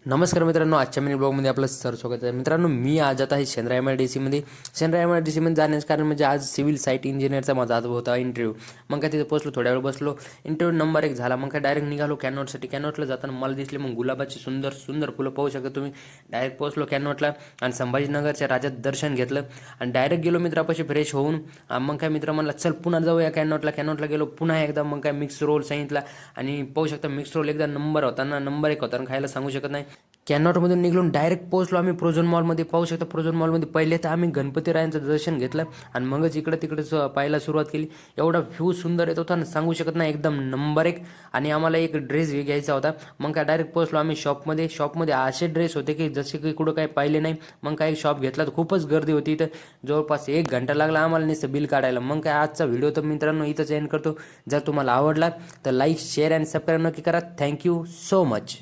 नमस्कार मित्रांनो, आजच्या मिनी ब्लॉगमध्ये आपलं स्वागत आहे. मित्रांनो, मी आज आता आहे शेंद्रा MIDC मध्ये जाण्याचं कारण म्हणजे आज सिव्हिल साईट इंजिनियरचा माझा आज होता इंटरव्ह्यू. मग काय तिथे पोचलो, थोड्या वेळ बसलो, इंटरव्ह्यू नंबर 1 झाला. मग काय डायरेक्ट निघालो कॅनॉटसाठी. कॅनॉटला जाताना मला दिसले मग गुलाबाची सुंदर सुंदर फुलं पाहू शकता तुम्ही. डायरेक्ट पोचलो कॅनॉटला आणि संभाजीनगरच्या राजात दर्शन घेतलं आणि डायरेक्ट गेलो मित्रापाशी फ्रेश होऊन. मग काय मित्र म्हणला चल पुन्हा जाऊया कॅनॉटला गेलो पुन्हा एकदा. मग काय मिक्स रोल सांगितला आणि पाहू शकता मिक्स रोल एकदा नंबर 1 होता आणि खायला सांगू शकत नाही. कॅनॉटमधून निघून डायरेक्ट पोहोचलो आम्ही प्रोझोन मॉलमध्ये. पाहू शकता प्रोझोन मॉलमध्ये पहिले तर आम्ही गणपतीरायांचं दर्शन घेतलं आणि मगच इकडे तिकडे पाहायला सुरुवात केली. एवढा व्ह्यू सुंदर येत होता ना, सांगू शकत नाही, एकदम नंबर 1. आणि आम्हाला एक ड्रेस घ्यायचा होता. मग काय डायरेक्ट पोहोचलो आम्ही शॉपमध्ये असे ड्रेस होते की जसे की कुठं काही पाहिले नाही. मग काय शॉप घेतला तर खूपच गर्दी होती इथं. जवळपास 1 घंटा लागला आम्हाला नुसतं बिल काढायला. मग काय आजचा व्हिडिओ तर मित्रांनो इथंच एंड करतो. जर तुम्हाला आवडला तर लाईक शेअर अँड सबस्क्राईब नक्की करा. Thank you so much.